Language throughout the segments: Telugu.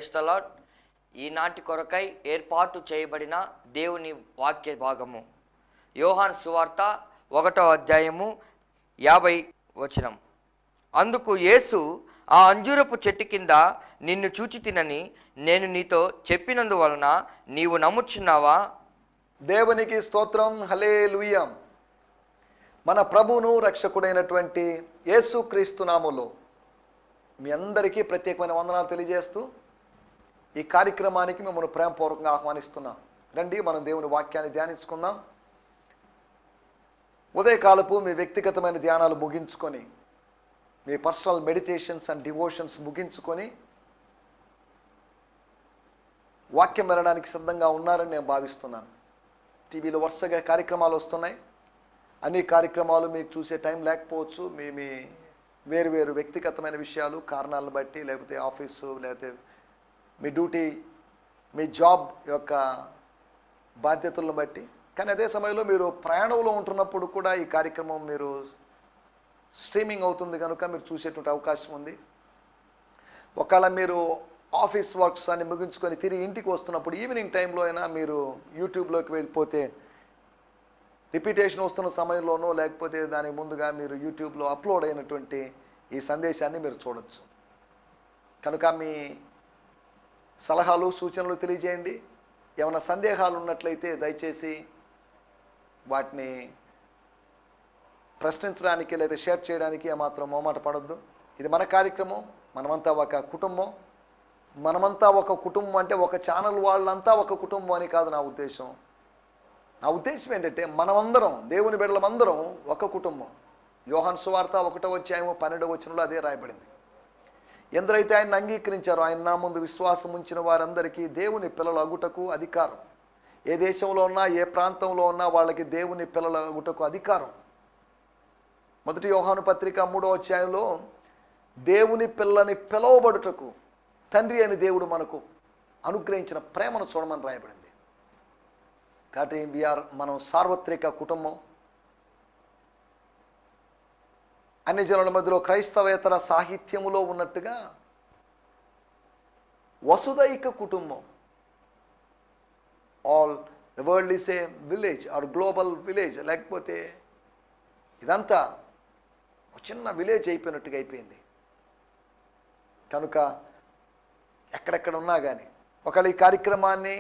Praise the lord. ఈనాటి కొరకై ఏర్పాటు చేయబడిన దేవుని వాక్య భాగము యోహాను సువార్త 1వ అధ్యాయము 50 అందుకు యేసు, ఆ అంజూరపు చెట్టు కింద నిన్ను చూచి తినని నేను నీతో చెప్పినందువలన నీవు నమ్ముచున్నావా? దేవునికి స్తోత్రం. హల్లెలూయా. మన ప్రభువును రక్షకుడైనటువంటి యేసుక్రీస్తు నామములో మీ అందరికీ ప్రత్యేకమైన వందనాలు తెలియజేస్తూ ఈ కార్యక్రమానికి మిమ్మల్ని ప్రేమపూర్వకంగా ఆహ్వానిస్తున్నాం. రండి, మనం దేవుని వాక్యాన్ని ధ్యానించుకుందాం. ఉదయకాలపు మీ వ్యక్తిగతమైన ధ్యానాలు ముగించుకొని, మీ పర్సనల్ మెడిటేషన్స్ అండ్ డివోషన్స్ ముగించుకొని వాక్యం వినడానికి సిద్ధంగా ఉన్నారని నేను భావిస్తున్నాను. టీవీలో వరుసగా కార్యక్రమాలు వస్తున్నాయి. అన్ని కార్యక్రమాలు మీకు చూసే టైం లేకపోవచ్చు. మీ వేరు వేరు వ్యక్తిగతమైన విషయాలు, కారణాలను బట్టి, లేకపోతే ఆఫీసు, లేకపోతే మీ డ్యూటీ, మీ జాబ్ యొక్క బాధ్యతలను బట్టి. కానీ అదే సమయంలో మీరు ప్రయాణంలో ఉంటున్నప్పుడు కూడా ఈ కార్యక్రమం మీరు స్ట్రీమింగ్ అవుతుంది కనుక మీరు చూసేటువంటి అవకాశం ఉంది. ఒకవేళ మీరు ఆఫీస్ వర్క్స్ అన్ని ముగించుకొని తిరిగి ఇంటికి వస్తున్నప్పుడు ఈవినింగ్ టైంలో అయినా మీరు యూట్యూబ్లోకి వెళ్ళిపోతే రిపీటేషన్ వస్తున్న సమయంలోనో లేకపోతే దానికి ముందుగా మీరు యూట్యూబ్లో అప్లోడ్ అయినటువంటి ఈ సందేశాన్ని మీరు చూడొచ్చు. కనుక మీ సలహాలు, సూచనలు తెలియజేయండి. ఏమైనా సందేహాలు ఉన్నట్లయితే దయచేసి వాటిని ప్రశ్నించడానికి లేదా షేర్ చేయడానికి ఏమాత్రం మొహమాట పడొద్దు. ఇది మన కార్యక్రమం. మనమంతా ఒక కుటుంబం. మనమంతా ఒక కుటుంబం అంటే ఒక ఛానల్ వాళ్ళంతా ఒక కుటుంబం అని కాదు నా ఉద్దేశం. నా ఉద్దేశం ఏంటంటే మనమందరం, దేవుని బిడ్డలమందరం ఒక కుటుంబం. యోహాను సువార్త 1వ అధ్యాయము 12వ వచనంలో అదే రాయబడింది. ఎందరైతే ఆయన అంగీకరించారో, ఆయన నా ముందు విశ్వాసం ఉంచిన వారందరికీ దేవుని పిల్లలు అగుటకు అధికారం. ఏ దేశంలో ఉన్నా, ఏ ప్రాంతంలో ఉన్నా వాళ్ళకి దేవుని పిల్లలు అగుటకు అధికారం. 1 యోహాను పత్రిక 3వ అధ్యాయంలో దేవుని పిల్లని పిలవబడుటకు తండ్రి అని దేవుడు మనకు అనుగ్రహించిన ప్రేమను చూడమని రాయబడింది. కాబట్టి మనం సార్వత్రిక కుటుంబం. అన్ని జనుల మధ్యలో క్రైస్తవేతర సాహిత్యములో ఉన్నట్టుగా వసుదైక కుటుంబం. All the world is a village or global village. లేకపోతే ఇదంతా ఒక చిన్న విలేజ్ అయిపోయినట్టుగా అయిపోయింది. కనుక ఎక్కడెక్కడ ఉన్నా కానీ ఒకవేళ ఈ కార్యక్రమాన్ని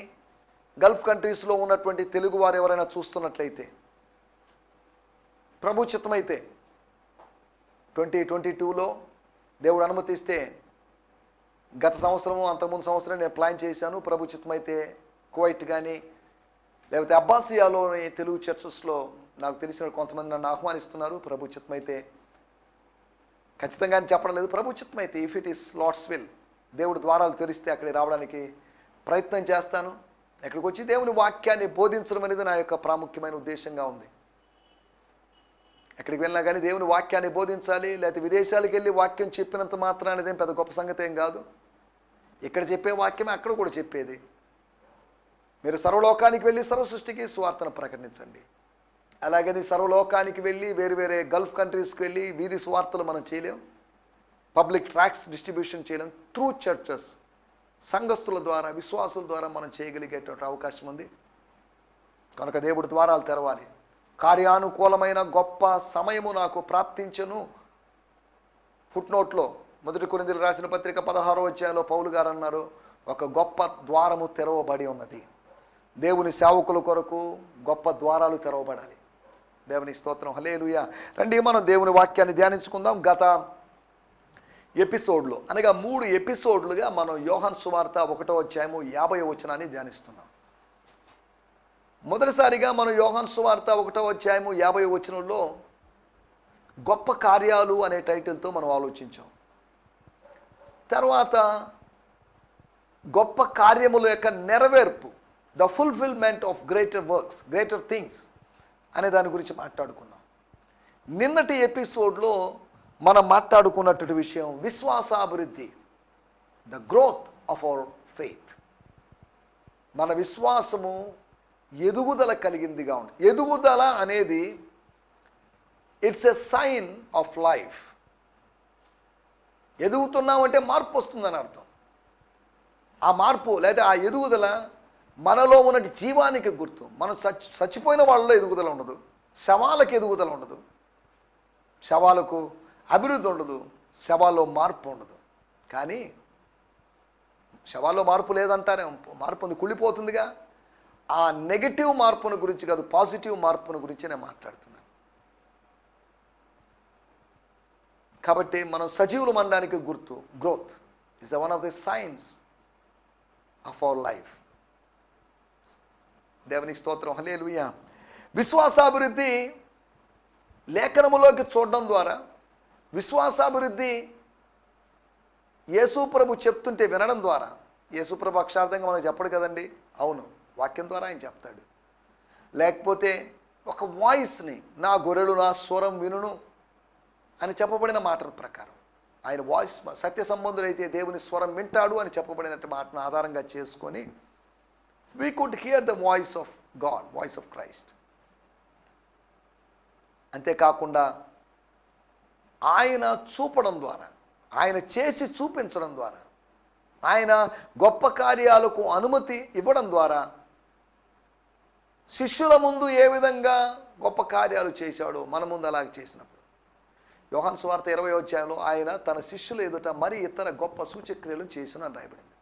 గల్ఫ్ కంట్రీస్లో ఉన్నటువంటి తెలుగు వారు ఎవరైనా చూస్తున్నట్లయితే, ప్రభు చిత్తమైతే 2022లో దేవుడు అనుమతిస్తే, గత సంవత్సరము అంతకుముందు సంవత్సరం నేను ప్లాన్ చేశాను. ప్రభు చిత్తమైతే కువైట్ కానీ లేకపోతే అబ్బాసియాలోని తెలుగు చర్చెస్లో నాకు తెలిసిన కొంతమంది నన్ను ఆహ్వానిస్తున్నారు. ప్రభు చిత్తమైతే ఖచ్చితంగా చెప్పడం లేదు. ప్రభు చిత్తమైతే, if it is Lord's will, దేవుడు ద్వారాలు తెరిస్తే అక్కడికి రావడానికి ప్రయత్నం చేస్తాను. ఎక్కడికి వచ్చి దేవుని వాక్యాన్ని బోధించడం అనేది నా యొక్క ప్రాముఖ్యమైన ఉద్దేశంగా ఉంది. ఎక్కడికి వెళ్ళినా కానీ దేవుని వాక్యాన్ని బోధించాలి. లేకపోతే విదేశాలకు వెళ్ళి వాక్యం చెప్పినంత మాత్రం అనేది పెద్ద గొప్ప సంగతి ఏం కాదు. ఇక్కడ చెప్పే వాక్యమే అక్కడ కూడా చెప్పేది. మీరు సర్వలోకానికి వెళ్ళి సర్వ సృష్టికి సువార్తను ప్రకటించండి. అలాగని సర్వలోకానికి వెళ్ళి వేరు వేరే గల్ఫ్ కంట్రీస్కి వెళ్ళి వీధి సువార్తలు మనం చేయలేం. పబ్లిక్ ట్రాక్స్ డిస్ట్రిబ్యూషన్ చేయలేం. త్రూ చర్చెస్, సంఘస్థుల ద్వారా, విశ్వాసుల ద్వారా మనం చేయగలిగేటువంటి అవకాశం ఉంది. కనుక దేవుడి ద్వారాలు తెరవాలి. కార్యానుకూలమైన గొప్ప సమయము నాకు ప్రాప్తించను. ఫుట్నోట్లో 1 కొరింథీయులకు రాసిన పత్రిక 16వ అధ్యాయంలో పౌలు గారు అన్నారు, ఒక గొప్ప ద్వారము తెరవబడి ఉన్నది. దేవుని సేవకుల కొరకు గొప్ప ద్వారాలు తెరవబడాలి. దేవుని స్తోత్రం. హల్లెలూయా. రండి, మనం దేవుని వాక్యాన్ని ధ్యానించుకుందాం. గత ఎపిసోడ్లో అనగా 3 ఎపిసోడ్లుగా మనం యోహాను సువార్త 1వ అధ్యాయము 50వ వచనాన్ని ధ్యానిస్తున్నాం. మొదటిసారిగా మనం యోహాను సువార్త 1వ అధ్యాయము 50వ వచనంలో గొప్ప కార్యాలు అనే టైటిల్తో మనం ఆలోచించాం. తర్వాత గొప్ప కార్యముల యొక్క నెరవేర్పు, the fulfilment of greater works, greater things అనే దాని గురించి మాట్లాడుకున్నాం. నిన్నటి ఎపిసోడ్లో మనం మాట్లాడుకున్నటువంటి విషయం విశ్వాసాభివృద్ధి, the growth of our faith. మన విశ్వాసము ఎదుగుదల కలిగిందిగా ఉంది. ఎదుగుదల అనేది it's a sign of life. ఎదుగుతున్నామంటే మార్పు వస్తుందని అర్థం. ఆ మార్పు లేదా ఆ ఎదుగుదల మనలో ఉన్నటి జీవానికి గుర్తు. మనం చచ్చిపోయిన వాళ్ళలో ఎదుగుదల ఉండదు, శవాలకు ఎదుగుదల ఉండదు, శవాలకు అభివృద్ధి ఉండదు, శవాల్లో మార్పు ఉండదు. కానీ శవాల్లో మార్పు లేదంటారే, మార్పు ఉంది, కుళ్ళిపోతుందిగా. ఆ నెగటివ్ మార్పును గురించి కాదు, పాజిటివ్ మార్పును గురించి నేను మాట్లాడుతున్నాను. కాబట్టి మనం సజీవులు అనడానికి గుర్తు growth is one of the science of our life. దేవునికి స్తోత్రం, హల్లెలూయా. విశ్వాసాభివృద్ధి లేఖనములోకి చూడడం ద్వారా, విశ్వాసాభివృద్ధి యేసుప్రభు చెప్తుంటే వినడం ద్వారా, యేసుప్రభు అక్షార్థంగా మనకు చెప్పడు కదండి, అవును, వాక్యం ద్వారా ఆయన చెప్తాడు. లేకపోతే ఒక వాయిస్ని, నా గొర్రెలు నా స్వరం వినును అని చెప్పబడిన మాటల ప్రకారం, ఆయన వాయిస్, సత్య సంబంధుడైతే దేవుని స్వరం వింటాడు అని చెప్పబడినట్టు మాటను ఆధారంగా చేసుకొని we could hear the voice of God, voice of Christ. అంతేకాకుండా ఆయన చూపడం ద్వారా, ఆయన చేసి చూపించడం ద్వారా, ఆయన గొప్ప కార్యాలకు అనుమతి ఇవ్వడం ద్వారా, శిష్యుల ముందు ఏ విధంగా గొప్ప కార్యాలు చేశాడో మన ముందు అలాగే చేసినప్పుడు, యోహాను సువార్త 20వ అధ్యాయంలో ఆయన తన శిష్యుల ఎదుట మరి ఇతర గొప్ప సూచక్రియలు చేసిన రాయబడింది.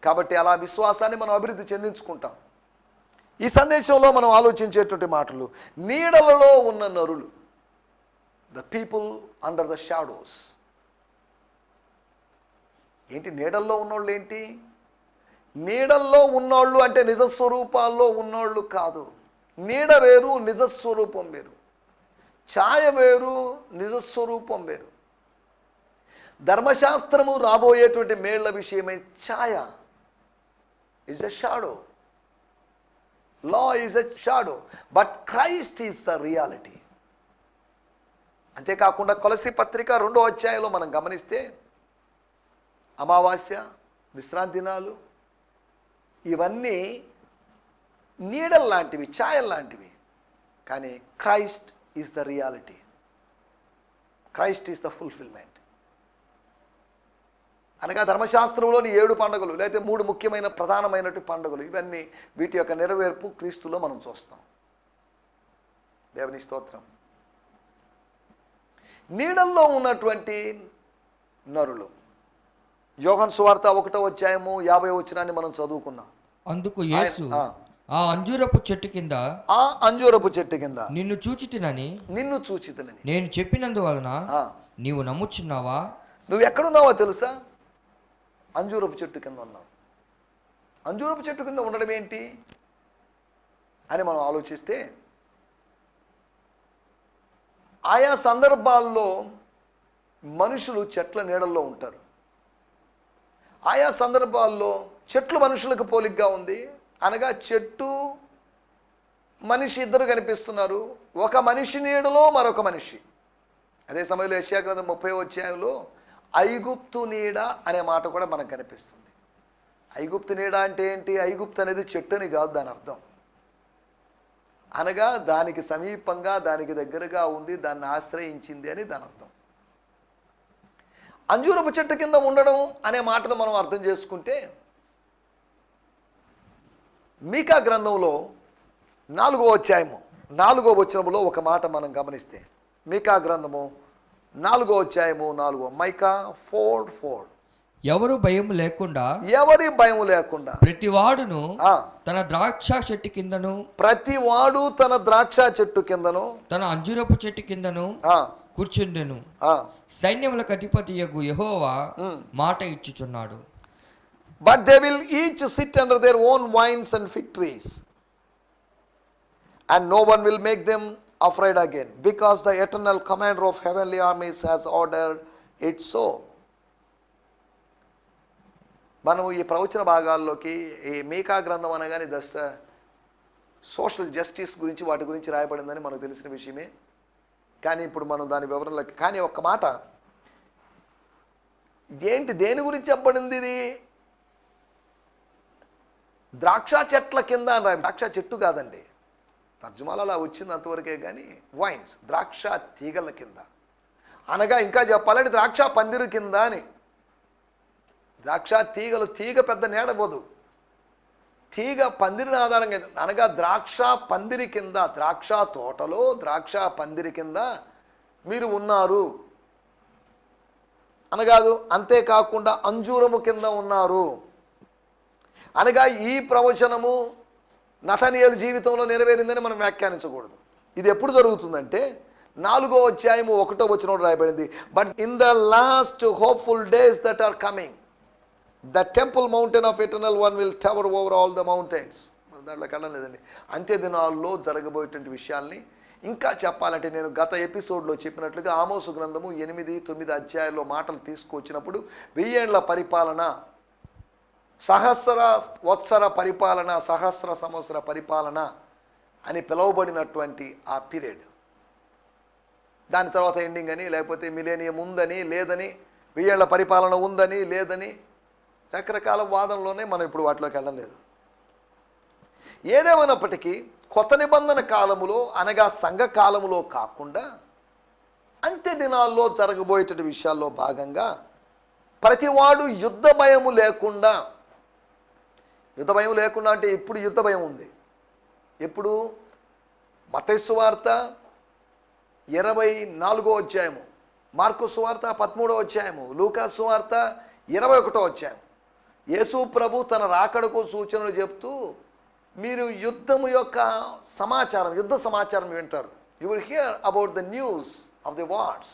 కాబట్టి అలా విశ్వాసాన్ని మనం అభివృద్ధి చెందించుకుంటాం. ఈ సందేశంలో మనం ఆలోచించేటువంటి మాటలు, నీడలలో ఉన్న నరులు, the people under the shadows. ఏంటి నీడల్లో ఉన్నోళ్ళు? ఏంటి నీడల్లో ఉన్నోళ్ళు అంటే నిజస్వరూపాల్లో ఉన్నోళ్ళు కాదు. నీడ వేరు, నిజస్వరూపం వేరు. ఛాయ వేరు, నిజస్వరూపం వేరు. ధర్మశాస్త్రము రాబోయేటువంటి మేళ్ల విషయమై ఛాయ is a shadow, law is a shadow, but Christ is the reality. అంతేకాకుండా కొలసీ పత్రిక 2వ అధ్యాయంలో మనం గమనిస్తే అమావాస్య, విశ్రాంతి దినాలు ఇవన్నీ నీడల్లాంటివి, ఛాయల్లాంటివి. కానీ Christ is the reality, Christ is the fulfilment. అనగా ధర్మశాస్త్రంలోని 7 పండుగలు లేకపోతే 3 ముఖ్యమైన ప్రధానమైనటువంటి పండుగలు, ఇవన్నీ వీటి యొక్క నెరవేర్పు క్రీస్తులో మనం చూస్తాం. దేవుని స్తోత్రం. నీడల్లో ఉన్నటువంటి నరులు, యోహాను సువార్త 1వ అధ్యాయము 50వ వచనాన్ని మనం చదువుకున్నాం. అందుకు యేసు, ఆ అంజూరపు చెట్టు కింద నిన్ను చూచితినని నేను చెప్పినందువలన నీవు నమ్ముచున్నావా? నువ్వు ఎక్కడున్నావో తెలుసా? అంజూరపు చెట్టు కింద ఉన్నావు. అంజూరపు చెట్టు కింద ఉండడం ఏంటి అని మనం ఆలోచిస్తే, ఆయా సందర్భాల్లో మనుషులు చెట్ల నీడల్లో ఉంటారు. ఆయా సందర్భాల్లో చెట్లు మనుషులకు పోలికగా ఉంది. అనగా చెట్టు మనిషి ఇద్దరు కనిపిస్తున్నారు, ఒక మనిషి నీడలో మరొక మనిషి. అదే సమయంలో యెషయా గ్రంథం 30వ అధ్యాయంలో ఐగుప్తు నీడ అనే మాట కూడా మనకు కనిపిస్తుంది. ఐగుప్తు నీడ అంటే ఏంటి? ఐగుప్తు అనేది చెట్టు అని కాదు దాని అర్థం. అనగా దానికి సమీపంగా, దానికి దగ్గరగా ఉంది, దాన్ని ఆశ్రయించింది అని దాని అర్థం. అంజూరపు చెట్టు కింద ఉండడం అనే మాటను మనం అర్థం చేసుకుంటే, మీకా గ్రంథంలో 4వ అధ్యాయము 4వ వచనములో ఒక మాట మనం గమనిస్తే, మీకా గ్రంథము 4వ అధ్యాయము 4వ, మైకా 4:4, ఎవరి భయం లేకుండా ప్రతివాడును తన ద్రాక్ష చెట్టు కిందను తన అంజూరపు చెట్టు కిందను కూర్చుండెను. సైన్యములకు అధిపతియగు యెహోవా మాట ఇచ్చుచున్నాడు. But they will each sit under their own vines and fig trees, and no one will make them afraid again, because the eternal commander of heavenly armies has ordered it so. మనము ఈ ప్రవచన భాగాల్లోకి, ఈ మీకా గ్రంథం అనగానే సోషల్ జస్టిస్ గురించి, వాటి గురించి రాయబడిందని మనకు తెలిసిన విషయమే. కానీ ఇప్పుడు మనం దాని వివరణలోకి, కానీ ఒక్క మాట ఏంటి, దేని గురించి చెప్పబడింది? ఇది ద్రాక్ష చెట్ల కింద అని రాయి. ద్రాక్ష చెట్టు కాదండి, తర్జుమాలో అలా వచ్చింది అంతవరకే. కానీ వైన్స్, ద్రాక్ష తీగల కింద. అనగా ఇంకా చెప్పాలంటే ద్రాక్ష పందిరి కింద అని. ద్రాక్ష తీగలు, తీగ పెద్ద నీడబోదు, తీగ పందిరిని ఆధారంగా, అనగా ద్రాక్ష పందిరి కింద, ద్రాక్ష తోటలో ద్రాక్ష పందిరి కింద మీరు ఉన్నారు అనగాదు. అంతేకాకుండా అంజూరము కింద ఉన్నారు అనగా ఈ ప్రవచనము నతనీయేలు జీవితంలో నెరవేరిందని మనం వ్యాఖ్యానించకూడదు. ఇది ఎప్పుడు జరుగుతుందంటే 4వ అధ్యాయము 1వ వచనంలో రాయబడింది. But in the last hopeful days that are coming the temple mountain of eternal one will tower over all the mountains. దాంట్లో కళ్ళం లేదండి. అంత్య దినాల్లో జరగబోయేటువంటి విషయాల్ని ఇంకా చెప్పాలంటే నేను గత ఎపిసోడ్లో చెప్పినట్లుగా ఆమోసు గ్రంథము 8, 9 అధ్యాయాల్లో మాటలు తీసుకొచ్చినప్పుడు 1000 ఏళ్ల పరిపాలన, సహస్ర వత్సర పరిపాలన, సహస్ర సంవత్సర పరిపాలన అని పిలువబడినటువంటి ఆ పీరియడ్, దాని తర్వాత ఎండింగ్ అని, లేకపోతే మిలేనియం ఉందని లేదని, 1000 ఏళ్ల పరిపాలన ఉందని లేదని రకరకాల వాదనలోనే మనం ఇప్పుడు వాటిలోకి వెళ్ళడం లేదు. ఏదేమైనప్పటికీ కొత్త నిబంధన కాలములో అనగా సంఘ కాలములో కాకుండా అంత్య దినాల్లో జరగబోయేటువంటి విషయాల్లో భాగంగా ప్రతివాడు యుద్ధ భయము లేకుండా, యుద్ధ భయం లేకుండా అంటే ఇప్పుడు యుద్ధ భయం ఉంది. ఎప్పుడు? మత్తయి సువార్త 24వ అధ్యాయము, మార్కు సువార్త 13వ అధ్యాయము, లూకా సువార్త 21వ అధ్యాయం. యేసు ప్రభు తన రాకడకు సూచనలు చెప్తూ మీరు యుద్ధము యొక్క సమాచారం, యుద్ధ సమాచారం వింటారు. You will hear about the news of the wars.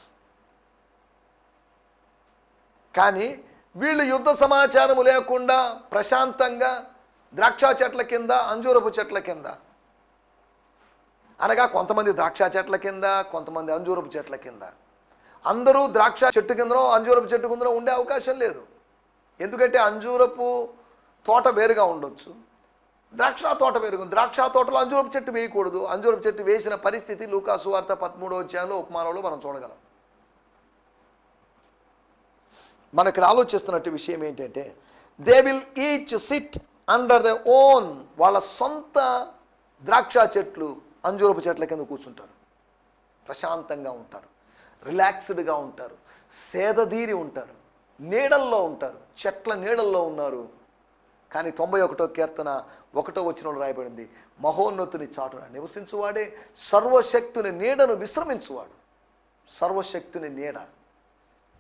కానీ వీళ్ళు యుద్ధ సమాచారము లేకుండా ప్రశాంతంగా ద్రాక్ష చెట్ల కింద, అంజూరపు చెట్ల కింద, అనగా కొంతమంది ద్రాక్ష చెట్ల కింద, కొంతమంది అంజూరపు చెట్ల కింద, అందరూ ద్రాక్ష చెట్టు కిందనో అంజూరపు చెట్టు కిందనో ఉండే అవకాశం లేదు. ఎందుకంటే అంజూరపు తోట వేరుగా ఉండొచ్చు, ద్రాక్ష తోట వేరుగా. ద్రాక్ష తోటలో అంజూరపు చెట్టు వేయకూడదు. అంజూరపు చెట్టు వేసిన పరిస్థితి లూకా సువార్త 13వ అధ్యాయంలో ఉపమానంలో మనం చూడగలం. మన ఇక్కడ ఆలోచిస్తున్నట్టు విషయం ఏంటంటే they will each SIT under the own, వాళ్ళ సొంత ద్రాక్ష చెట్లు, అంజూరపు చెట్ల కింద కూర్చుంటారు, ప్రశాంతంగా ఉంటారు, రిలాక్స్డ్గా ఉంటారు, సేదదీరి ఉంటారు, నీడల్లో ఉంటారు, చెట్ల నీడల్లో ఉన్నారు. కానీ 91వ కీర్తన 1వ వచనంలో రాయబడింది, మహోన్నతుని చాటున నివసించువాడే సర్వశక్తుని నీడను విశ్రమించువాడు. సర్వశక్తుని నీడ,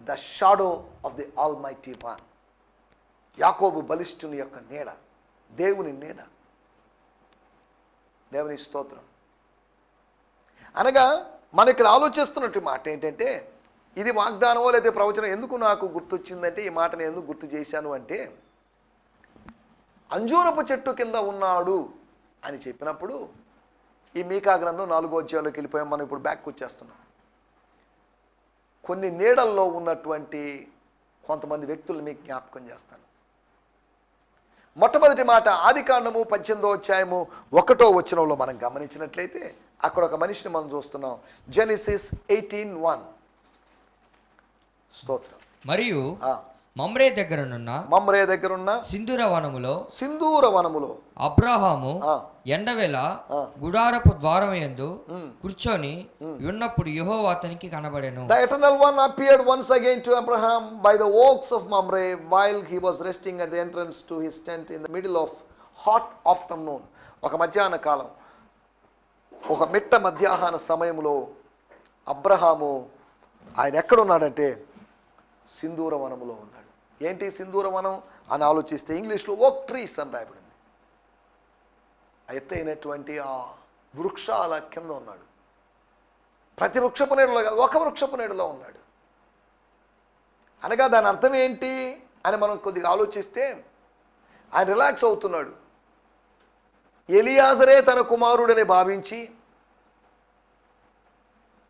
the shadow of the almighty one. యాకోబు బలిష్ఠుని యొక్క నీడ, దేవుని నీడ. దేవుని స్తోత్రం. అనగా మన ఇక్కడ ఆలోచిస్తున్నట్టు మాట ఏంటంటే, ఇది వాగ్దానమో లేదా ప్రవచనం. ఎందుకు నాకు గుర్తొచ్చిందంటే, ఈ మాట నేను ఎందుకు గుర్తు చేశాను అంటే, అంజూరపు చెట్టు కింద ఉన్నాడు అని చెప్పినప్పుడు ఈ మీకా గ్రంథం 4వ అధ్యాయంలోకి వెళ్ళిపోయాం. మనం ఇప్పుడు బ్యాక్ వచ్చేస్తున్నాం. కొన్ని నీడల్లో ఉన్నటువంటి కొంతమంది వ్యక్తులు మీకు జ్ఞాపకం చేస్తాను. మొట్టమొదటి మాట ఆదికాండము 18వ అధ్యాయము 1వ వచనంలో మనం గమనించినట్లయితే అక్కడ ఒక మనిషిని మనం చూస్తున్నాం. జెనిసిస్ 18:1. స్తోత్రం. మరియు మమ్రే దగ్గరున్న సింధూర వనములో అబ్రహాము ఎండవేళ గుడారపు ద్వారం యందు కూర్చొని ఉన్నప్పుడు యెహోవా అతనికి కనబడెను. The eternal one appeared once again to Abraham by the oaks of Mamre while he was resting at the entrance to his tent in the middle of hot afternoon. ఒక మధ్యాహ్న కాలం, ఒక మిట్ట మధ్యాహ్న సమయంలో అబ్రహాము ఆయన ఎక్కడున్నాడంటే సింధూర వనములో ఉన్నాడు. ఏంటి సింధూర వనం అని ఆలోచిస్తే ఇంగ్లీష్లో ఓక్ ట్రీస్ అని రాయబడింది. ఎత్తైనటువంటి ఆ వృక్షాల కింద ఉన్నాడు. ప్రతి వృక్షపు నీడలో కాదు, ఒక వృక్షపు నీడలో ఉన్నాడు. అనగా దాని అర్థం ఏంటి అని మనం కొద్దిగా ఆలోచిస్తే ఆయన రిలాక్స్ అవుతున్నాడు. ఎలియాజరే తన కుమారుడని భావించి,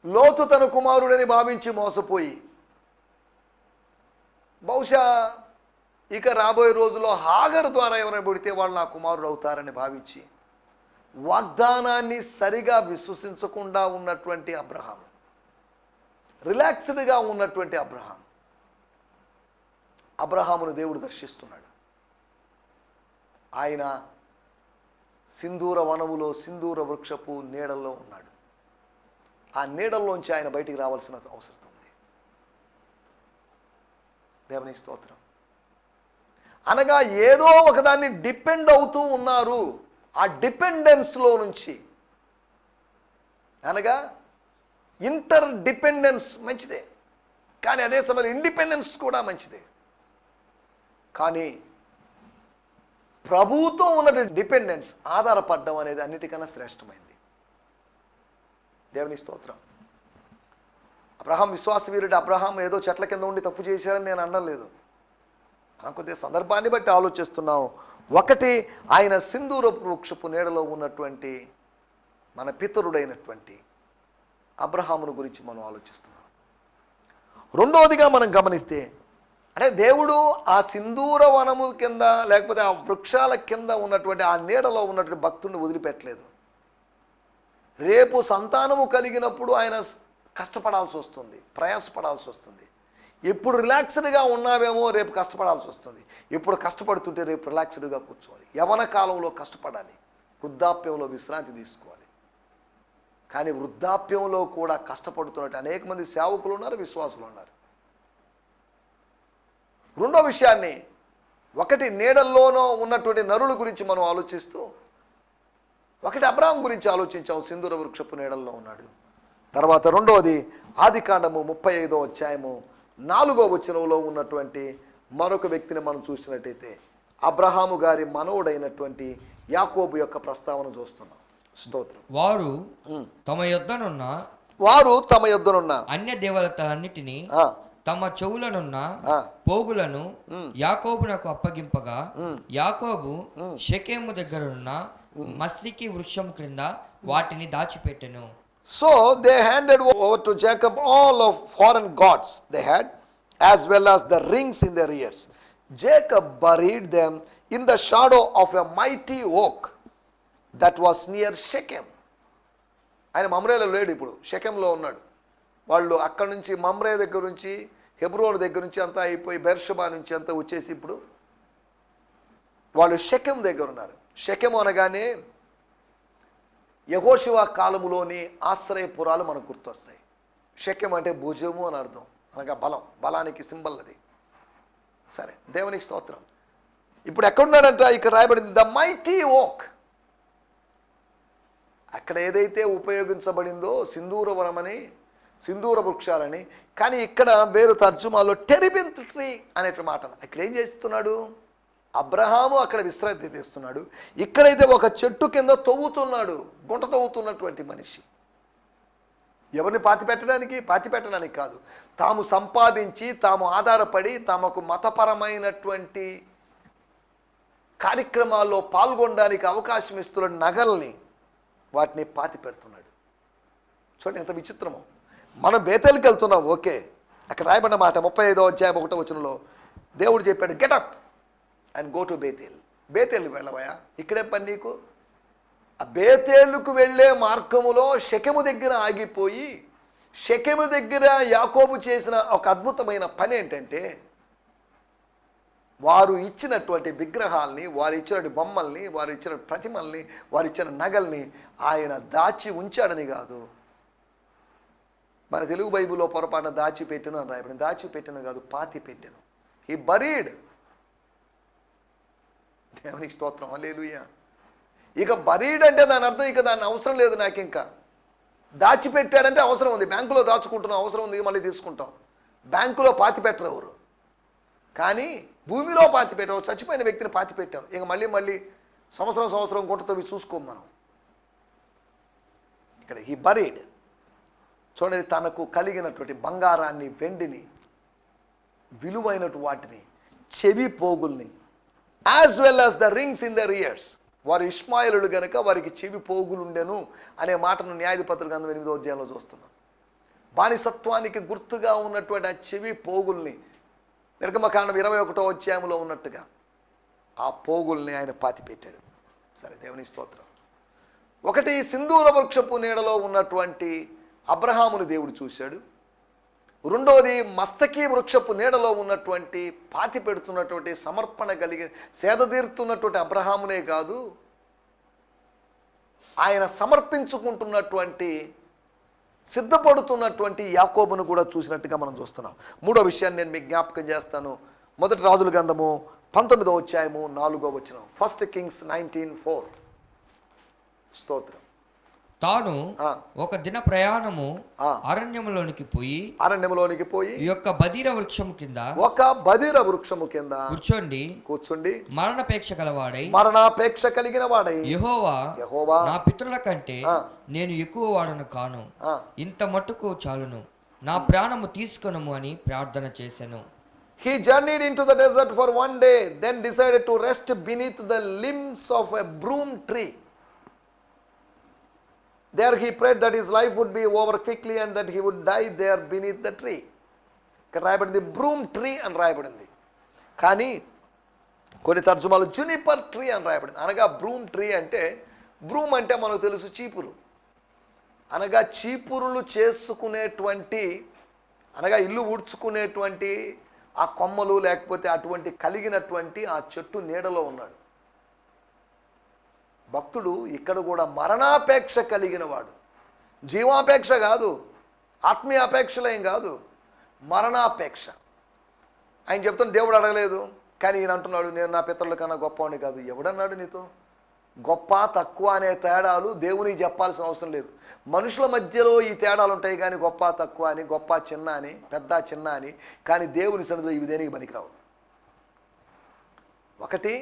లోతు తన కుమారుడని భావించి మోసపోయి, బహుశా ఇక రాబోయే రోజుల్లో హాగరు ద్వారా ఎవరైనా పుడితే వాళ్ళు నా కుమారుడు అవుతారని భావించి వాగ్దానాన్ని సరిగా విశ్వసించకుండా ఉన్నటువంటి అబ్రహాం, రిలాక్స్డ్గా ఉన్నటువంటి అబ్రహామును దేవుడు దర్శిస్తున్నాడు. ఆయన సింధూర వనములో సింధూర వృక్షపు నీడల్లో ఉన్నాడు. ఆ నీడల్లోంచి ఆయన బయటికి రావాల్సిన అవసరం ఉంది. దేవుని స్తోత్రం. అనగా ఏదో ఒకదాన్ని డిపెండ్ అవుతూ ఉన్నారు. ఆ డిపెండెన్స్లో నుంచి, అనగా ఇంటర్ డిపెండెన్స్ మంచిదే, కానీ అదే సమయంలో ఇండిపెండెన్స్ కూడా మంచిదే. కానీ ప్రభువుతో ఉన్న డిపెండెన్స్, ఆధారపడడం అనేది అన్నిటికన్నా శ్రేష్టమైంది. దేవుని స్తోత్రం. అబ్రహాం విశ్వాసవీరుడు. అబ్రహాం ఏదో చెట్ల కింద ఉండి తప్పు చేశాడని నేను అనడం లేదు. మనం కొద్దిగా సందర్భాన్ని బట్టి ఆలోచిస్తున్నాం. ఒకటి, ఆయన సింధూరపు వృక్షపు నీడలో ఉన్నటువంటి మన పితరుడైనటువంటి అబ్రహామును గురించి మనం ఆలోచిస్తున్నాం. రెండవదిగా మనం గమనిస్తే, అంటే దేవుడు ఆ సింధూర వనము కింద లేకపోతే ఆ వృక్షాల కింద ఉన్నటువంటి ఆ నీడలో ఉన్నటువంటి భక్తుడిని వదిలిపెట్టలేదు. రేపు సంతానము కలిగినప్పుడు ఆయన కష్టపడాల్సి వస్తుంది, ప్రయాసపడాల్సి వస్తుంది. ఇప్పుడు రిలాక్స్డ్గా ఉన్నావేమో రేపు కష్టపడాల్సి వస్తుంది. ఇప్పుడు కష్టపడుతుంటే రేపు రిలాక్స్డ్గా కూర్చోవాలి. యవన కాలంలో కష్టపడాలి, వృద్ధాప్యంలో విశ్రాంతి తీసుకోవాలి. కానీ వృద్ధాప్యంలో కూడా కష్టపడుతున్నట్టు అనేక మంది సేవకులు ఉన్నారు, విశ్వాసులు ఉన్నారు. రెండో విషయాన్ని, ఒకటి నీడల్లోనో ఉన్నటువంటి నరుల గురించి మనం ఆలోచిస్తూ, ఒకటి అబ్రహాం గురించి ఆలోచించాం, సింధూర వృక్షపు నీడల్లో ఉన్నాడు. తర్వాత రెండవది, ఆదికాండము 35వ అధ్యాయము 4వ వచనంలో ఉన్నటువంటి మరొక వ్యక్తిని మనం చూసినట్టయితే అబ్రహాము గారి మనవుడైనటువంటి యాకోబు యొక్క ప్రస్తావన చూస్తున్నాం. స్తోత్రం. వారు తమ యొద్దనున్న అన్య దేవతలన్నిటినీ తమ చెవులనున్న పోగులను యాకోబునకు అప్పగింపగా యాకోబు షెకెము దగ్గరున్న మస్సికి వృక్షం క్రింద వాటిని దాచిపెట్టెను. So they handed over to Jacob all of foreign gods they had, as well as the rings in their ears. Jacob buried them in the shadow of a mighty oak that was near Shechem. ఆయన మమ్రేలో లేడు, ఇప్పుడు షెకెంలో ఉన్నాడు. వాళ్ళు అక్కడి నుంచి మమ్రే దగ్గర నుంచి హెబ్రోన్ దగ్గర నుంచి అంతా అయిపోయి బెర్షబా నుంచి అంతా వచ్చేసి ఇప్పుడు వాళ్ళు షెకెం దగ్గర ఉన్నారు. షెకెం అనగానే యెహోషువ కాలములోని ఆశ్రయపురాలు మనకు గుర్తొస్తాయి. షెకెం అంటే భుజము అని అర్థం, అనగా బలం, బలానికి సింబల్ అది. సరే, దేవునికి స్తోత్రం. ఇప్పుడు ఎక్కడున్నాడంట, ఇక్కడ రాయబడింది ద మైటీ ఓక్. అక్కడ ఏదైతే ఉపయోగించబడిందో సింధూరవనమని, సింధూర వృక్షాలని, కానీ ఇక్కడ వేరు తర్జుమాలో టెరిబింత్ ట్రీ అనేట మాట. ఇక్కడ ఏం చేస్తున్నాడు అబ్రహాము, అక్కడ విశ్రాంతి తీస్తున్నాడు. ఇక్కడైతే ఒక చెట్టు కింద తవ్వుతున్నాడు, గుంట తవ్వుతున్నటువంటి మనిషి. ఎవరిని పాతిపెట్టడానికి కాదు, తాము సంపాదించి తాము ఆధారపడి తమకు మతపరమైనటువంటి కార్యక్రమాల్లో పాల్గొనడానికి అవకాశం ఇస్తున్న నగల్ని వాటిని పాతి పెడుతున్నాడు. చూడండి ఎంత విచిత్రమో. మనం బేతేలుకి వెళ్తున్నాం, ఓకే. అక్కడ రాయబడిన మాట 35వ అధ్యాయం 1వ వచనంలో దేవుడు చెప్పాడు, get up and go to Bethel. బేతేలు వెళ్ళవయా, ఇక్కడే పని నీకు. ఆ బేతేలుకు వెళ్ళే మార్గములో షెకెము దగ్గర ఆగిపోయి, షెకెము దగ్గర యాకోబు చేసిన ఒక అద్భుతమైన పని ఏంటంటే, వారు ఇచ్చినటువంటి విగ్రహాల్ని, వారు ఇచ్చిన బొమ్మల్ని, వారు ఇచ్చిన ప్రతిమల్ని, వారు ఇచ్చిన నగల్ని ఆయన దాచి ఉంచాడని కాదు. మన తెలుగు బైబిల్లో పొరపాటున దాచిపెట్టెను అని రాయబడింది. దాచిపెట్టెను కాదు, పాతి పెట్టెను. He buried. దేవునికి స్తోత్రం, హల్లెలూయా. ఇక బరీడ్ అంటే దాని అర్థం ఇక దాన్ని అవసరం లేదు నాకు, ఇంకా దాచిపెట్టాడంటే అవసరం ఉంది. బ్యాంకులో దాచుకుంటున్నాం, అవసరం ఉంది, మళ్ళీ తీసుకుంటాం. బ్యాంకులో పాతి పెట్టరు ఎవరు, కానీ భూమిలో పాతి పెట్టావు. చచ్చిపోయిన వ్యక్తిని పాతి పెట్టాం, ఇక మళ్ళీ సంవత్సరం గుంటతో చూసుకోం మనం. ఇక్కడ హీ బరీడ్. చూడండి, తనకు కలిగినటువంటి బంగారాన్ని, వెండిని, విలువైనటు వాటిని, చెవి పోగుల్ని, as well as the rings in their ears. వారు ఇష్మాయిలుడు గనుక వారికి చెవి పోగులుండెను అనే మాటను న్యాయాధిపతుల గ్రంథం 8వ అధ్యాయంలో చూస్తున్నాం. బానిసత్వానికి గుర్తుగా ఉన్నటువంటి ఆ చెవి పోగుల్ని నిర్గమకాండం 21వ అధ్యాయంలో ఉన్నట్టుగా ఆ పోగుల్ని ఆయన పాతి పెట్టాడు. సరే, దేవుని స్తోత్రం. ఒకటి, సింధూర వృక్షపు నీడలో ఉన్నటువంటి అబ్రహాముని దేవుడు చూశాడు. రెండవది, మస్తకి వృక్షపు నీడలో ఉన్నటువంటి పాతి పెడుతున్నటువంటి సమర్పణ కలిగి సేదతీరుతున్నటువంటి అబ్రహామునే కాదు, ఆయన సమర్పించుకుంటున్నటువంటి సిద్ధపడుతున్నటువంటి యాకోబును కూడా చూసినట్టుగా మనం చూస్తున్నాం. మూడో విషయాన్ని నేను మీకు జ్ఞాపకం చేస్తాను. మొదటి రాజుల గ్రంథము 19వ అధ్యాయము 4వ వచనం. 1 Kings 19:4. స్తోత్రం. తాను ఆ. ఒక దిన ప్రయాణము ఆ. అరణ్యములోనికి పోయి ఈ యొక్క బదిర వృక్షము కింద ఒక బదిర వృక్షము కింద కూర్చుండి మరణాపేక్ష గలవాడై మరణాపేక్ష కలిగిన వాడై యెహోవా నా పితరుల కంటే నేను ఎక్కువ వాడను కాను, ఆ. ఇంత మట్టుకు చాలును, నా ప్రాణము తీసుకొనుము అని ప్రార్థన చేసెను. He journeyed into the desert for one day, then decided to rest beneath the limbs of a broom tree. There he prayed that his life would be over quickly and that he would die there beneath the tree. ఇక్కడ రాయబడింది బ్రూమ్ ట్రీ అని రాయబడింది, కానీ కొన్ని తర్జుమాలు జునిపర్ ట్రీ అని రాయబడింది. అనగా బ్రూమ్ ట్రీ అంటే, బ్రూమ్ అంటే మనకు తెలుసు చీపురు, అనగా చీపురులు చేసుకునేటువంటి, అనగా ఇల్లు ఊడ్చుకునేటువంటి ఆ కొమ్మలు లేకపోతే అటువంటి కలిగినటువంటి ఆ చెట్టు నీడలో ఉన్నాడు భక్తుడు. ఇక్కడ కూడా మరణాపేక్ష కలిగిన వాడు, జీవాపేక్ష కాదు, ఆత్మీయ అపేక్షలేం కాదు, మరణాపేక్ష. ఆయన చెప్తాను దేవుడు అడగలేదు, కానీ ఈయన అంటున్నాడు నేను నా పితరుల కన్నా గొప్పవాడిని కాదు. ఎవడన్నాడు నీతో? గొప్ప తక్కువ అనే తేడాలు దేవునికి చెప్పాల్సిన అవసరం లేదు. మనుషుల మధ్యలో ఈ తేడాలు ఉంటాయి కానీ గొప్ప తక్కువ అని, గొప్ప చిన్న అని, పెద్ద చిన్న అని, కానీ దేవుని సన్నిధిలో ఇవి దేనికి పనికిరావు. ఒకటి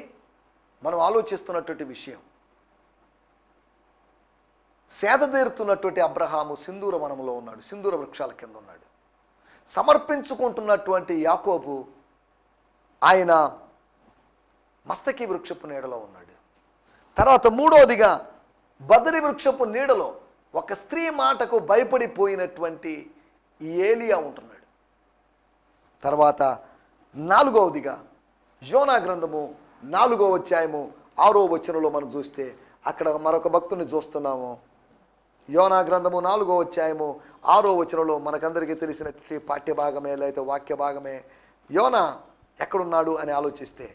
మనం ఆలోచిస్తున్నటువంటి విషయం, సేద తీరుతున్నటువంటి అబ్రహాము సింధూర వనంలో ఉన్నాడు, సింధూర వృక్షాల కింద ఉన్నాడు. సమర్పించుకుంటున్నటువంటి యాకోబు ఆయన మస్తకి వృక్షపు నీడలో ఉన్నాడు. తర్వాత మూడోదిగా బదరి వృక్షపు నీడలో ఒక స్త్రీ మాటకు భయపడిపోయినటువంటి ఏలియా ఉంటున్నాడు. తర్వాత నాలుగవదిగా యోనా గ్రంథము 4వ అధ్యాయము 6వ వచనంలో మనం చూస్తే అక్కడ మరొక భక్తుని చూస్తున్నాము. యోనా గ్రంథము 4వ అధ్యాయము 6వ వచనంలో మనకందరికీ తెలిసినటువంటి పాఠ్య భాగమే లేకపోతే వాక్య భాగమే. యోనా ఎక్కడున్నాడు అని ఆలోచిస్తే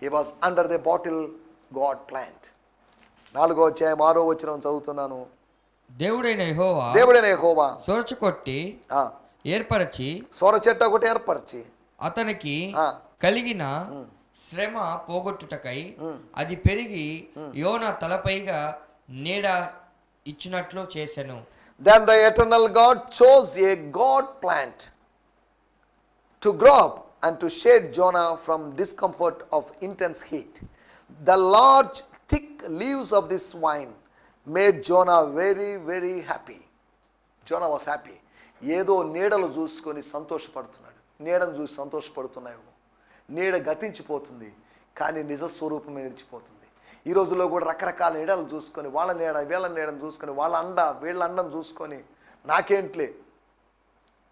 he was under the bottle God plant. 4వ అధ్యాయం 6వ వచనం చదువుతున్నాను. దేవుడైన యెహోవా సొరచుకొట్టి ఏర్పరచి, సొర చెట్టు ఒకటి ఏర్పరిచి అతనికి కలిగిన శ్రమ పోగొట్టుటకై అది పెరిగి యోనా తలపైగా నీడ ఇచ్చినట్లు చేసెను. Then the eternal God chose a God plant to grow up and to shade Jonah from discomfort of intense heat. The large thick leaves of this vine made Jonah very very happy. Jonah was happy. ఏదో నీడలు చూసుకొని సంతోషపడుతున్నాడు. నీడను చూసి సంతోషపడుతున్నాయేమో. నీడ గతించిపోతుంది కానీ నిజ స్వరూపమే నిలిచిపోతుంది. ఈ రోజుల్లో కూడా రకరకాల నీడలు చూసుకొని, వాళ్ళ నీడ వీళ్ళ నీడను చూసుకొని, వాళ్ళ అండ వీళ్ళ అండను చూసుకొని నాకేంట్లే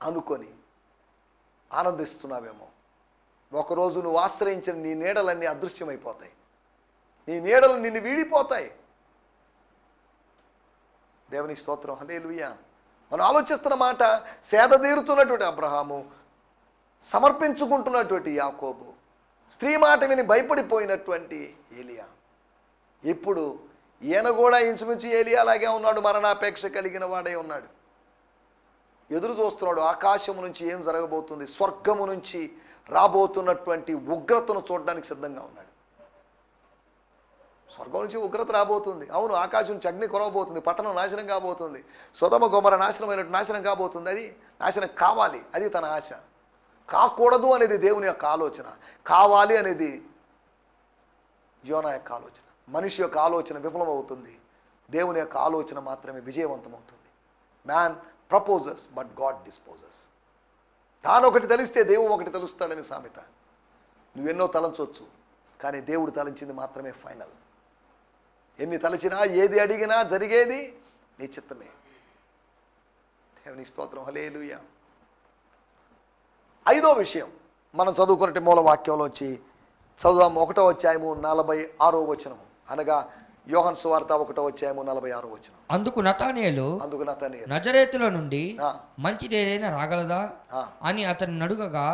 అనుకొని ఆనందిస్తున్నావేమో. ఒకరోజు నువ్వు ఆశ్రయించిన నీ నీడలన్నీ అదృశ్యమైపోతాయి, నీ నీడలు నిన్ను వీడిపోతాయి. దేవుని స్తోత్రం, హల్లెలూయా. మనం ఆలోచిస్తున్న మాట, సేద తీరుతున్నటువంటి అబ్రహాము, సమర్పించుకుంటున్నటువంటి యాకోబు, స్త్రీ మాట విని భయపడిపోయినటువంటి ఏలియా. ఇప్పుడు ఈయన కూడా ఇంచుమించు ఏలియాలాగే ఉన్నాడు, మరణాపేక్ష కలిగిన వాడే ఉన్నాడు. ఎదురు చూస్తున్నాడు ఆకాశము నుంచి ఏం జరగబోతుంది, స్వర్గము నుంచి రాబోతున్నటువంటి ఉగ్రతను చూడడానికి సిద్ధంగా ఉన్నాడు. స్వర్గం నుంచి ఉగ్రత రాబోతుంది. అవును, ఆకాశం నుంచి అగ్ని కొరవబోతుంది, పట్టణం నాశనం కాబోతుంది, సొదొమ గొమొర్రా నాశనమైనట్టు నాశనం కాబోతుంది. అది నాశనం కావాలి, అది తన ఆశ. కాకూడదు అనేది దేవుని యొక్క ఆలోచన, కావాలి అనేది యోనా యొక్క ఆలోచన. మనిషి యొక్క ఆలోచన విఫలమవుతుంది, దేవుని యొక్క ఆలోచన మాత్రమే విజయవంతమవుతుంది. Man proposes but God disposes. తాను ఒకటి తెలిస్తే దేవుడు ఒకటి తెలుస్తాడని సామెత. నువ్వెన్నో తలంచవచ్చు కానీ దేవుడు తలంచింది మాత్రమే ఫైనల్. ఎన్ని తలచినా ఏది అడిగినా జరిగేది నీ చిత్తమే. దేవుని స్తోత్రం, హల్లెలూయా. 5వ విషయం మనం చదువుకున్నట్టు మూల వాక్యంలోంచి చదువుదాం. 1వ అధ్యాయము 46వ వచనము, అనగా యోహాను సువార్త 1వ అధ్యాయము 46వ వచనం. అందుకు నతనయేలు నజరేతులో నుండి మంచిదేదైనా రాగలదా అని అతను అడుగగా,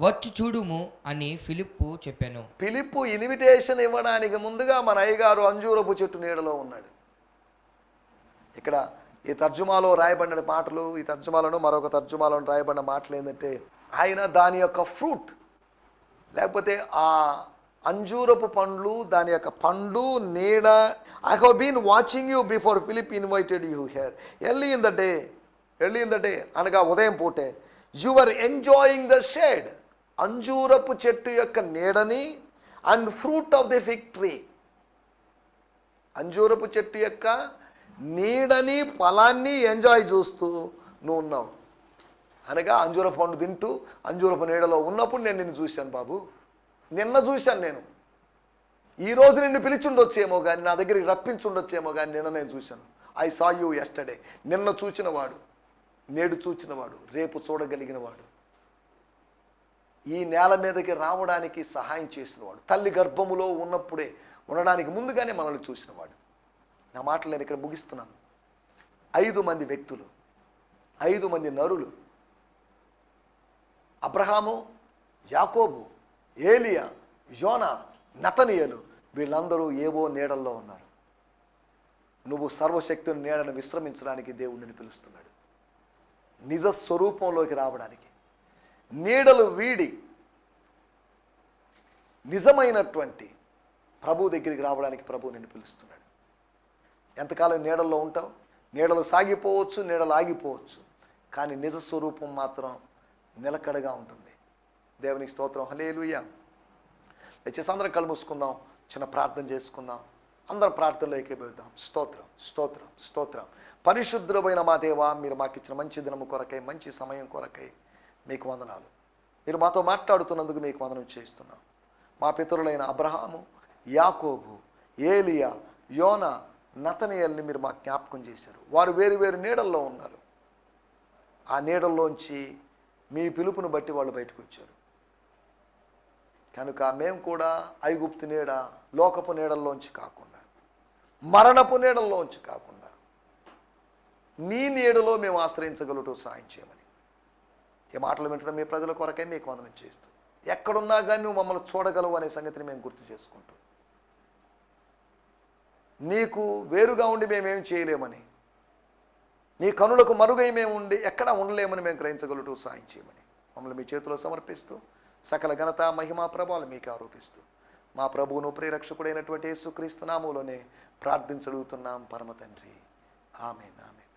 వచ్చి చూడుము అని ఫిలిప్పు చెప్పాను. ఫిలిప్పు ఇన్విటేషన్ ఇవ్వడానికి ముందుగా మన అయ్యగారు అంజూరపు చెట్టు నీడలో ఉన్నాడు. ఇక్కడ ఈ తర్జుమాలో రాయబడిన మాటలు, ఈ తర్జుమాలను మరొక తర్జుమాలో రాయబడిన మాటలు ఏంటంటే, ఆయన దాని యొక్క ఫ్రూట్, లేకపోతే ఆ అంజూరపు పండ్లు, దాని యొక్క పండు, నీడ. I have been watching you before Philip invited you here early in the day అనగా ఉదయం పూటే. You are enjoying the shade, అంజూరపు చెట్టు యొక్క నీడని, and fruit of the fig tree, అంజూరపు చెట్టు యొక్క నీడని, ఫలాన్ని ఎంజాయ్ చేస్తూ నువ్వు ఉన్నావు. అనగా అంజూరపు పండు తింటూ అంజూరపు నీడలో ఉన్నప్పుడు నేను నిన్ను చూశాను బాబు, నిన్న చూశాను నేను. ఈరోజు నిన్ను పిలిచుండొచ్చేమో కానీ, నా దగ్గరికి రప్పించుండొచ్చేమో కానీ, నిన్న నేను చూశాను. I saw you yesterday. నిన్న చూచినవాడు, నేడు చూచినవాడు, రేపు చూడగలిగినవాడు, ఈ నేల మీదకి రావడానికి సహాయం చేసినవాడు, తల్లి గర్భములో ఉన్నప్పుడే ఉండడానికి ముందుగానే మనల్ని చూసినవాడు. నా మాటలు నేను ఇక్కడ ముగిస్తున్నాను. 5 మంది వ్యక్తులు, 5 మంది నరులు, అబ్రహాము, యాకోబు, ఏలియా, యోనా, నతనీయులు, వీళ్ళందరూ ఏవో నీడల్లో ఉన్నారు. నువ్వు సర్వశక్తిని నీడను విశ్రమించడానికి దేవుడిని పిలుస్తున్నాడు, నిజ స్వరూపంలోకి రావడానికి. నీడలు వీడి నిజమైనటువంటి ప్రభు దగ్గరికి రావడానికి ప్రభు నిన్ను పిలుస్తున్నాడు. ఎంతకాలం నీడల్లో ఉంటావు? నీడలు సాగిపోవచ్చు, నీడలు ఆగిపోవచ్చు, కానీ నిజ స్వరూపం మాత్రం నిలకడగా ఉంటుంది. దేవునికి స్తోత్రం. హల్లెలూయా. దయచేసి అందరం కళ్ళు మూసుకుందాం, చిన్న ప్రార్థన చేసుకుందాం. అందరం ప్రార్థనలో ఏకీభవిద్దాం. స్తోత్రం, స్తోత్రం, స్తోత్రం. పరిశుద్ధుడైన మా దేవా, మీరు మాకు ఇచ్చిన మంచి దినము కొరకై, మంచి సమయం కొరకై మీకు వందనాలు. మీరు మాతో మాట్లాడుతున్నందుకు మీకు వందనం చేస్తున్నాం. మా పితరులైన అబ్రహాము, యాకోబు, ఏలియా, యోనా, నతనీయుల్ని మీరు మాకు జ్ఞాపకం చేశారు. వారు వేరు వేరు నీడల్లో ఉన్నారు. ఆ నీడల్లోంచి మీ పిలుపును బట్టి వాళ్ళు బయటకు వచ్చారు. కనుక మేము కూడా ఐగుప్తు నీడ, లోకపు నీడల్లోంచి కాకుండా, మరణపు నీడల్లోంచి కాకుండా, నీ నీడలో మేము ఆశ్రయించగలటూ సాయం చేయమని ఈ మాటలు వింటడం మీ ప్రజల కొరకై మీకు వందనం చేస్తూ, ఎక్కడున్నా కానీ నువ్వు మమ్మల్ని చూడగలవు అనే సంగతిని మేము గుర్తు చేసుకుంటూ, నీకు వేరుగా ఉండి మేమేం చేయలేమని, నీ కనులకు మరుగై మేము ఉండి ఎక్కడా ఉండలేమని మేము గ్రహించగలటూ సాయం చేయమని మమ్మల్ని మీ చేతిలో సమర్పిస్తూ, సకల ఘనత, మహిమ, ప్రభావాలు మీకు ఆరోపిస్తూ, మా ప్రభువును ప్రియరక్షకుడైనటువంటి యేసుక్రీస్తు నామములోనే ప్రార్థించగలుగుతున్నాం పరమ తండ్రి. ఆమేన్, ఆమేన్.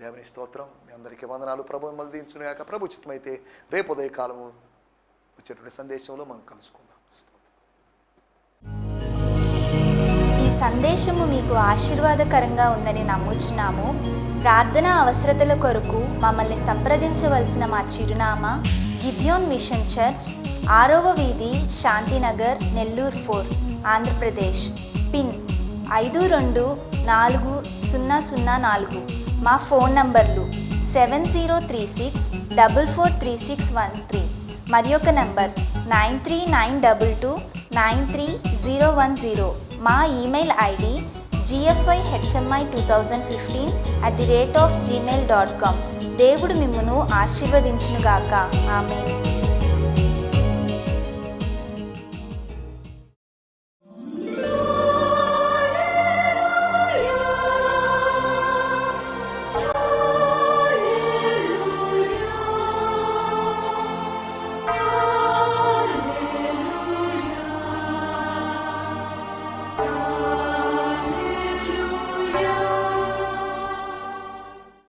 దేవుని స్తోత్రం. మీ అందరికీ వందనాలు. ప్రభు మిమ్మల్ని దీవించునుగాక. ప్రభు చిత్తమైతే రేపు ఉదయకాలము వచ్చేటువంటి సందేశంలో మనం కలుసుకుందాం. ఈ సందేశము మీకు ఆశీర్వాదకరంగా ఉందని నమ్ముచున్నాము. ప్రార్థన అవసరతల కొరకు మమ్మల్ని సంప్రదించవలసిన మా చిరునామా గిద్యోన్ మిషన్ చర్చ్, 6వ వీధి, శాంతినగర్, నెల్లూరు 4, ఆంధ్రప్రదేశ్. పిన్ 524004. మా ఫోన్ నంబర్లు 7036443613, మరి ఒక నంబర్ 9392293010. మా ఈమెయిల్ ఐడి gfihmi2015@gmail.com. దేవుడు మిమ్మును ఆశీర్వదించునుగాక. ఆమేన్.